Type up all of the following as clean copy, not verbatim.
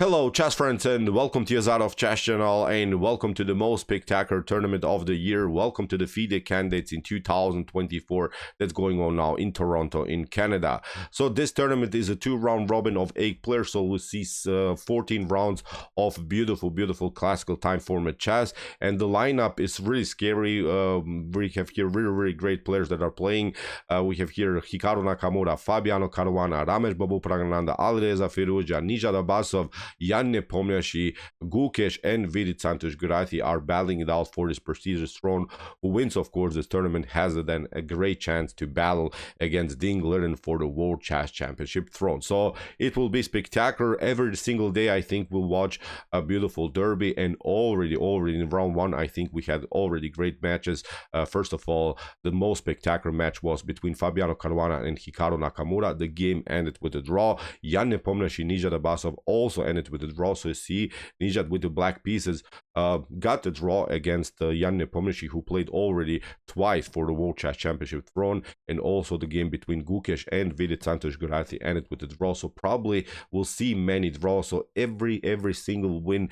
Hello chess friends and welcome to Jozarov chess channel and welcome to the most spectacular tournament of the year. Welcome to the FIDE Candidates in 2024 that's going on now in Toronto in Canada. So this tournament is a 2-round robin of 8 players, so we'll see 14 rounds of beautiful classical time format chess, and the lineup is really scary. We have here really great players that are playing. We have here Hikaru Nakamura, Fabiano Caruana, Rameshbabu Praggnanandhaa, Alireza Firouzja, Jozarov, Jan Nepomniachtchi, Gukesh, and Vidit Santosh-Gurathi are battling it out for this prestigious throne. Who wins, of course, this tournament has then a great chance to battle against Ding Liren for the World Chess Championship throne. So it will be spectacular. Every single day, I think we'll watch a beautiful derby, and already in round 1, I think we had already great matches. First of all, the most spectacular match was between Fabiano Caruana and Hikaru Nakamura. The game ended with a draw. Jan Nepomniachtchi, Jozarov also ended with a draw. So you see Nijat with the black pieces got the draw against Jan Nepomniachtchi, who played already twice for the World Chess Championship throne, and also the game between Gukesh and Vidit Santosh-Gurathi ended with a draw. So probably we'll see many draws. So every single win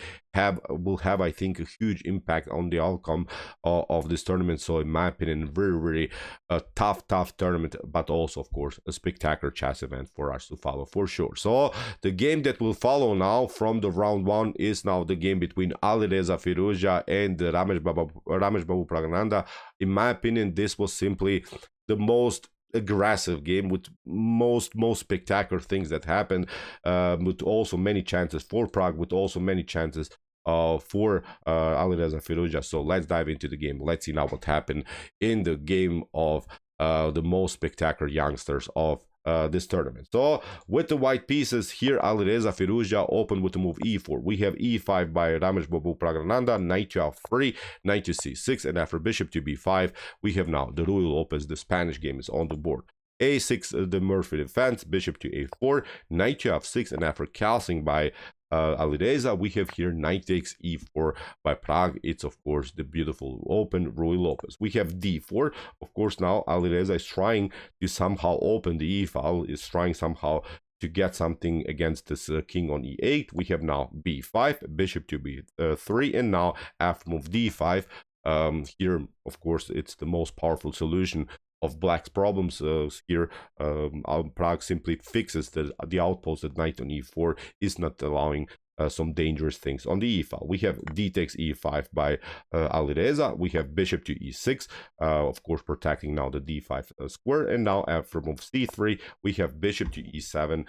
will have, I think, a huge impact on the outcome of this tournament. So in my opinion, very tough tournament, but also of course a spectacular chess event for us to follow for sure. So the game that will follow now from the round 1 is now the game between Alireza Firouzja and Rameshbabu Praggnanandhaa. In my opinion, this was simply the most aggressive game with most spectacular things that happened, with also many chances for Prague, with also many chances for Alireza Firouzja. So let's dive into the game. Let's see now what happened in the game of the most spectacular youngsters of this tournament. So with the white pieces here, Alireza Firouzja opened with the move e4. We have e5 by Rameshbabu Praggnanandhaa, knight to f3, knight to c6, and after bishop to b5, we have now the Ruy Lopez, the Spanish game, is on the board. a6, the Murphy defense, bishop to a4, knight to f6, and after castling by Alireza, we have here knight takes e4 by Prague. It's of course the beautiful open Ruy Lopez. We have d4. Of course, now Alireza is trying to somehow open the e-file, is trying somehow to get something against this king on e8. We have now b5, bishop to b3, and now after move d5. Here, of course, it's the most powerful solution of black's problems. Here Prague simply fixes the outpost that knight on e4 is not allowing some dangerous things on the e-file. We have d takes e5 by Alireza. We have bishop to e6, of course protecting now the d5 square, and now after move c3 we have bishop to e7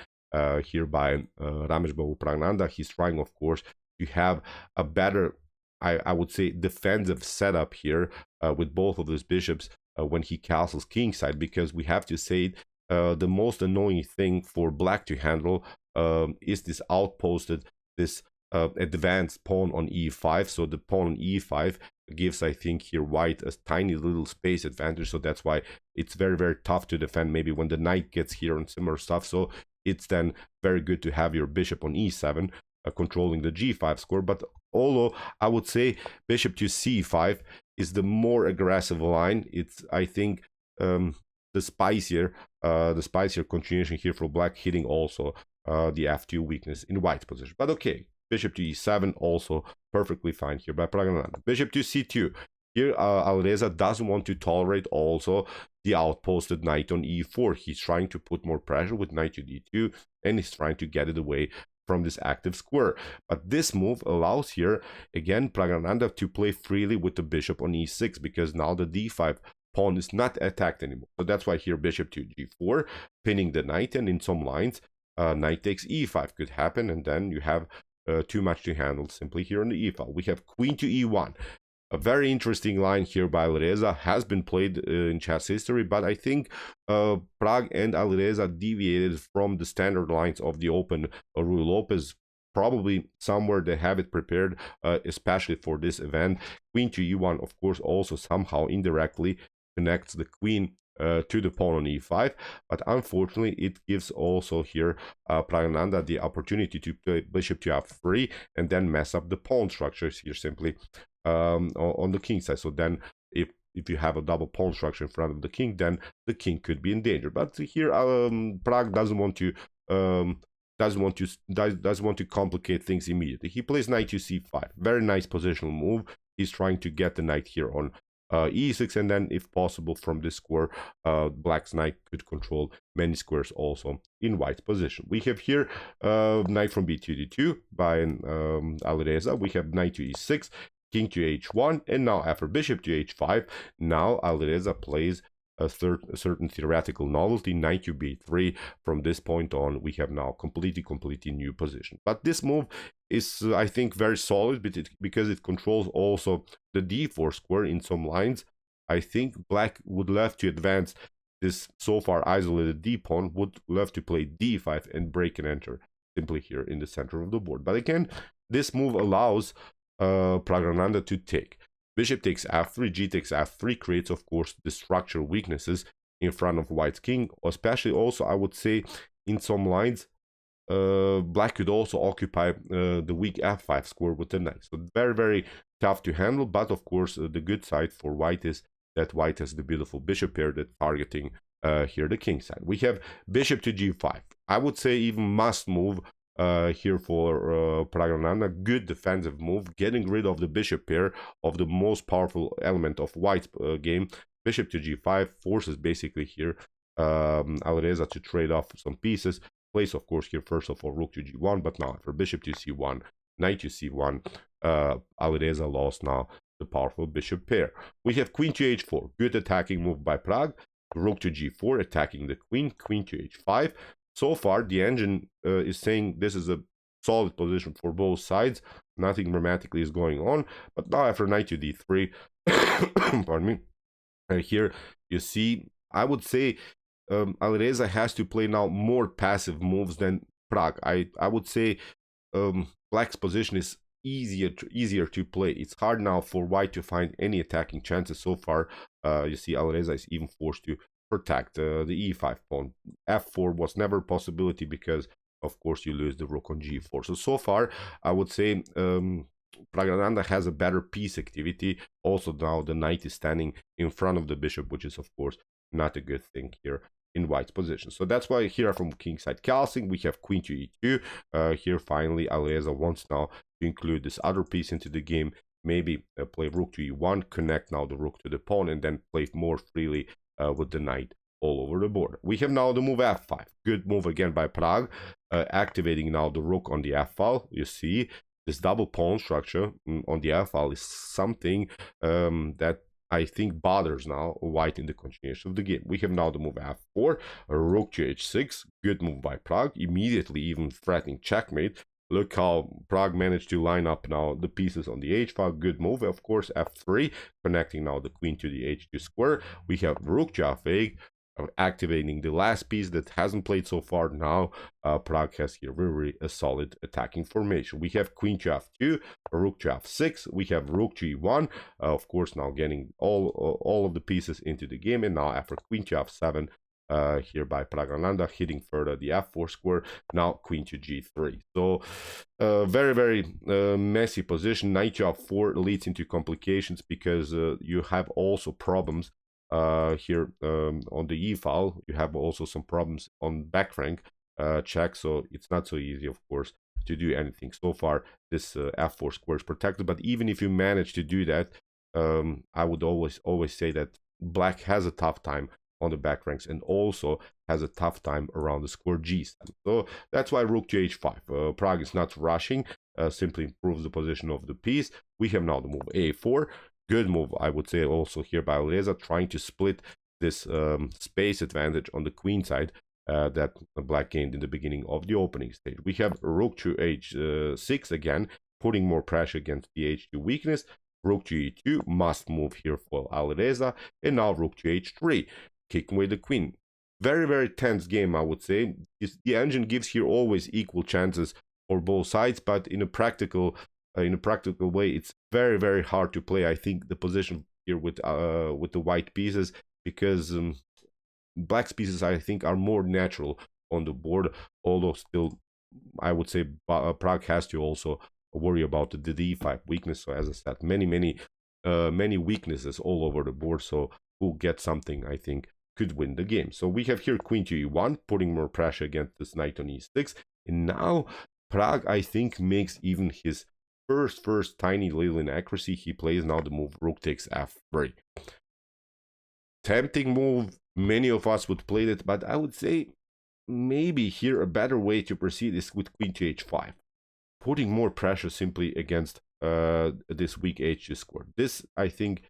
here by Rameshbabu Praggnanandhaa. He's trying, of course, to have a better, I would say, defensive setup here with both of these bishops when he castles kingside, because we have to say the most annoying thing for black to handle is this outposted, this advanced pawn on e5. So the pawn on e5 gives, I think, here white a tiny little space advantage. So that's why it's very tough to defend, maybe when the knight gets here and similar stuff. So it's then very good to have your bishop on e7 controlling the g5 score. But although I would say bishop to c5 is the more aggressive line, it's, I think, the spicier continuation here for black, hitting also the f2 weakness in white's position. But okay, bishop to e7 also perfectly fine here by Praggnanandhaa. Bishop to c2. Here Alireza doesn't want to tolerate also the outposted knight on e4. He's trying to put more pressure with knight to d2, and he's trying to get it away from this active square. But this move allows here again Praggnanandhaa to play freely with the bishop on e6, because now the d5 pawn is not attacked anymore. So that's why here bishop to g4, pinning the knight, and in some lines knight takes e5 could happen, and then you have too much to handle simply here on the e-file. We have queen to e1. A very interesting line here by Alireza, has been played in chess history, but I think Prague and Alireza deviated from the standard lines of the open Ruy Lopez. Probably somewhere they have it prepared, especially for this event. Queen to e1, of course, also somehow indirectly connects the queen to the pawn on e5, but unfortunately it gives also here Praggnanandhaa the opportunity to play bishop to f3 and then mess up the pawn structures here simply on the king side. So then if you have a double pawn structure in front of the king, then the king could be in danger. But here Prague doesn't want to doesn't want to complicate things immediately. He plays knight to c5. Very nice positional move. He's trying to get the knight here on e6, and then if possible from this square, black's knight could control many squares also in white's position. We have here knight from b2 to d2 by Alireza. We have knight to e6, king to h1, and now after bishop to h5, now Alireza plays a certain theoretical novelty, knight to b3. From this point on, we have now completely new position. But this move is, I think, very solid because it controls also the d4 square in some lines. I think black would love to advance this so far isolated d pawn, would love to play d5 and break and enter simply here in the center of the board. But again, this move allows Praggnanandhaa to take. Bishop takes f3, g takes f3 creates, of course, the structural weaknesses in front of white's king, especially also, I would say, in some lines, black could also occupy the weak f5 square with the knight. So very tough to handle, but of course, the good side for white is that white has the beautiful bishop pair that's targeting here the king side. We have bishop to g5. I would say even must move here for Praggnanandhaa. Good defensive move, getting rid of the bishop pair of the most powerful element of white's game. Bishop to g5 forces basically here Alireza to trade off some pieces. Plays, of course, here first of all rook to g1, but now for bishop to c1, knight to c1, Alireza lost now the powerful bishop pair. We have queen to h4, good attacking move by Pragg. Rook to g4, attacking the queen, queen to h5. So far, the engine is saying this is a solid position for both sides. Nothing dramatically is going on. But now after knight to d3, pardon me, here you see, I would say Alireza has to play now more passive moves than Pragg. I would say black's position is easier to play. It's hard now for white to find any attacking chances so far. You see Alireza is even forced to protect the e5 pawn. f4 was never a possibility because, of course, you lose the rook on g4. So far, I would say Praggnanandhaa has a better piece activity. Also, now the knight is standing in front of the bishop, which is, of course, not a good thing here in white's position. So that's why here from kingside castling, we have queen to e2. Here, finally, Alireza wants now to include this other piece into the game. Maybe play rook to e1, connect now the rook to the pawn, and then play more freely with the knight all over the board. We have now the move f5. Good move again by Pragg, activating now the rook on the f file. You see this double pawn structure on the f file is something that I think bothers now white in the continuation of the game. We have now the move f4, rook to h6. Good move by Pragg, immediately even threatening checkmate. Look how Pragg managed to line up now the pieces on the h file. Good move, of course. f3, connecting now the queen to the h2 square. We have rook to f8, activating the last piece that hasn't played so far. Now Pragg has here very a solid attacking formation. We have queen to f2, rook to f6. We have rook to e1. Of course, now getting all of the pieces into the game. And now after queen to f7, here by Praggnanandhaa, hitting further the f4 square. Now queen to g3. So very messy position. Knight to f4 leads into complications because you have also problems here on the e file. You have also some problems on back rank check, so it's not so easy, of course, to do anything. So far this f4 square is protected, but even if you manage to do that, I would always say that black has a tough time on the back ranks and also has a tough time around the square g7. So that's why rook to h5. Pragg is not rushing, simply improves the position of the piece. We have now the move a4. Good move, I would say, also here by Alireza, trying to split this space advantage on the queen side that black gained in the beginning of the opening stage. We have rook to h6 again, putting more pressure against the h2 weakness. Rook to e2, must move here for Alireza, and now rook to h3, kicking away the queen. Very tense game, I would say. The engine gives here always equal chances for both sides, but in a practical way, it's very hard to play, I think, the position here with the white pieces, because black's pieces, I think, are more natural on the board, although still I would say Pragg has to also worry about the d5 weakness. So as I said, many weaknesses all over the board, so who gets something, I think, could win the game. So we have here queen to e1, putting more pressure against this knight on e6. And now Pragg, I think, makes even his first tiny little inaccuracy. He plays now the move rook takes f3. Tempting move, many of us would play it, but I would say maybe here a better way to proceed is with queen to h5, putting more pressure simply against this weak h2 square. This, I think,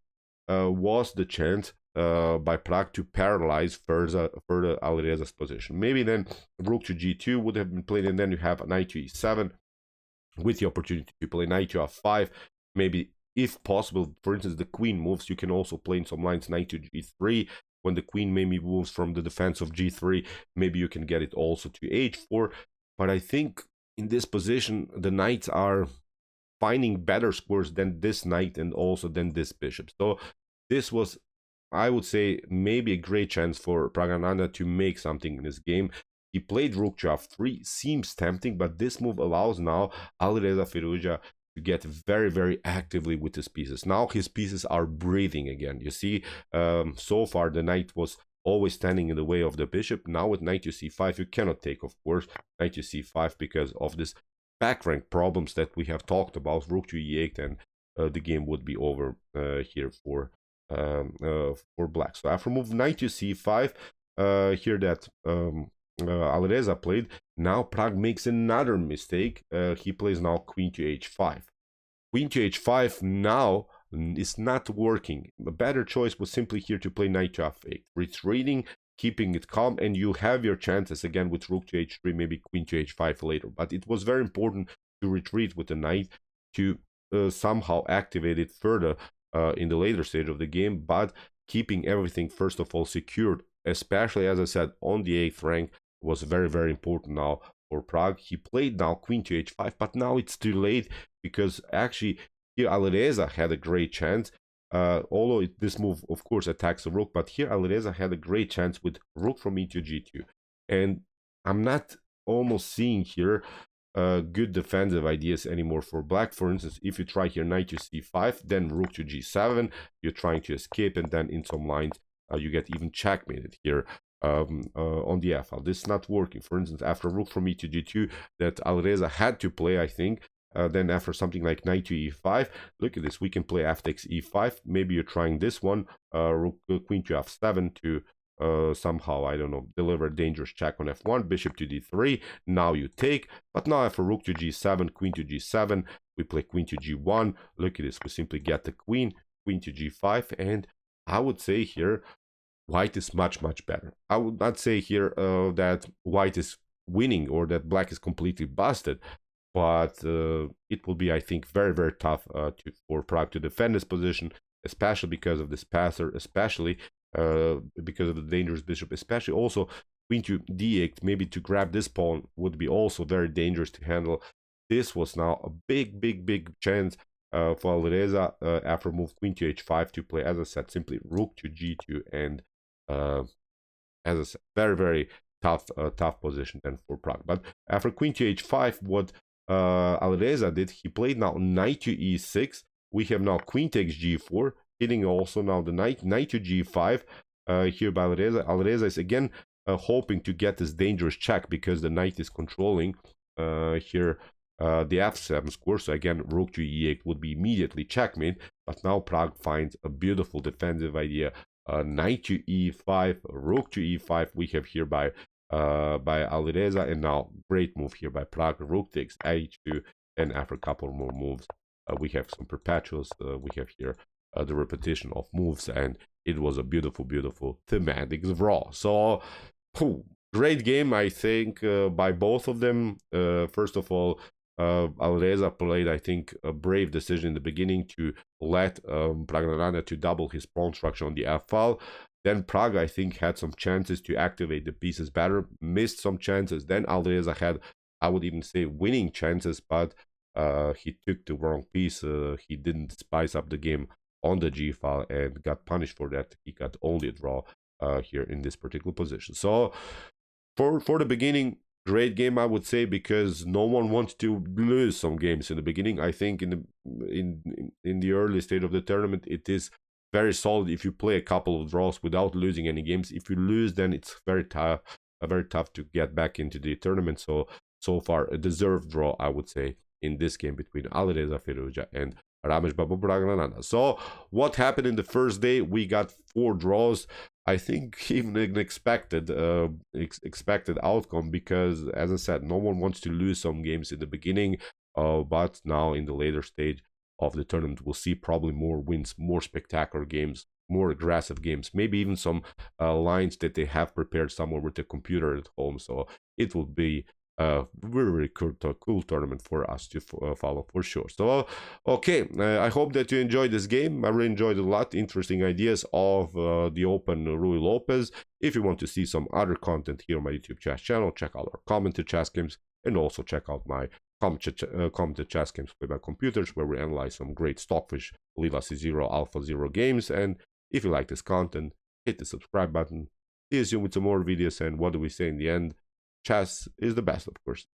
was the chance by Pragg to paralyze further Alireza's position. Maybe then rook to g2 would have been played, and then you have knight to e7 with the opportunity to play knight to f5. Maybe, if possible, for instance, the queen moves, you can also play in some lines knight to g3. When the queen maybe moves from the defense of g3, maybe you can get it also to h4. But I think in this position, the knights are finding better scores than this knight and also than this bishop. So this was, I would say, maybe a great chance for Praggnanandhaa to make something in this game. He played rook to f3, seems tempting, but this move allows now Alireza Firouzja to get very actively with his pieces. Now his pieces are breathing again. You see, so far the knight was always standing in the way of the bishop. Now with knight to c5, you cannot take, of course, knight to c5 because of this back rank problems that we have talked about. Rook to e8, and the game would be over here for black. So after move knight to c5, here that Alireza played, now Pragg makes another mistake. He plays now queen to h5. Queen to h5 now is not working. A better choice was simply here to play knight to f8, retreating, keeping it calm, and you have your chances again with rook to h3, maybe queen to h5 later. But it was very important to retreat with the knight to somehow activate it further in the later stage of the game, but keeping everything first of all secured, especially, as I said, on the 8th rank, was very important now for Pragg. He played now queen to h5, but now it's too late because actually here Alireza had a great chance. Although this move, of course, attacks the rook, but here Alireza had a great chance with rook from e to g2. And I'm not almost seeing here good defensive ideas anymore for black. For instance, if you try here knight to c5, then rook to g7, you're trying to escape, and then in some lines you get even checkmated here on the f-file. This is not working. For instance, after rook from e to g2 that Alireza had to play, I think, then after something like knight to e5, look at this, we can play f takes e5. Maybe you're trying this one, rook queen to f7 to somehow, I don't know, deliver a dangerous check on f1, bishop to d3. Now you take, but now after rook to g7, queen to g7, we play queen to g1. Look at this, we simply get the queen, queen to g5, and I would say here white is much better. I would not say here that white is winning or that black is completely busted, but it will be, I think, very tough for Pragg to defend this position, especially because of this passer, especially because of the dangerous bishop, especially also queen to d8, maybe to grab this pawn would be also very dangerous to handle. This was now a big chance for Alireza after move queen to h5 to play, as I said, simply rook to g2, and as I said, very tough position then for Pragg. But after queen to h5, what Alireza did, he played now knight to e6. We have now queen takes g4, hitting also now the knight to g5 here by Alireza. Alireza is again hoping to get this dangerous check because the knight is controlling here the f7 score. So again, rook to e8 would be immediately checkmate, but now Pragg finds a beautiful defensive idea. Knight to e5, rook to e5 we have here by Alireza, and now great move here by Pragg, rook takes h2, and after a couple more moves we have some perpetuals. We have here the repetition of moves, and it was a beautiful thematic draw. So great game, I think, by both of them. First of all, Alireza played, I think, a brave decision in the beginning to let Praggnanandhaa to double his pawn structure on the f-file. Then Pragg, I think, had some chances to activate the pieces better, missed some chances. Then Alireza had, I would even say, winning chances, but he took the wrong piece. He didn't spice up the game on the g-file and got punished for that. He got only a draw here in this particular position. So for the beginning, great game, I would say, because no one wants to lose some games in the beginning. I think in the early stage of the tournament, it is very solid if you play a couple of draws without losing any games. If you lose, then it's very tough to get back into the tournament. So so far a deserved draw, I would say, in this game between Alireza Firouzja and Rameshbabu Praggnanandhaa. So what happened in the first day? We got 4 draws. I think even an expected outcome, because, as I said, no one wants to lose some games in the beginning, but now in the later stage of the tournament, we'll see probably more wins, more spectacular games, more aggressive games, maybe even some lines that they have prepared somewhere with the computer at home. So it will be a very cool tournament for us to follow for sure. So okay, I hope that you enjoyed this game. I really enjoyed a lot. Interesting ideas of the open Rui Lopez. If you want to see some other content here on my YouTube chess channel, check out our commented chess games, and also check out my commented chess games played by computers, where we analyze some great Stockfish, Lila C0, Alpha 0 games. And if you like this content, hit the subscribe button. See you soon with some more videos, and what do we say in the end? Chess is the best, of course.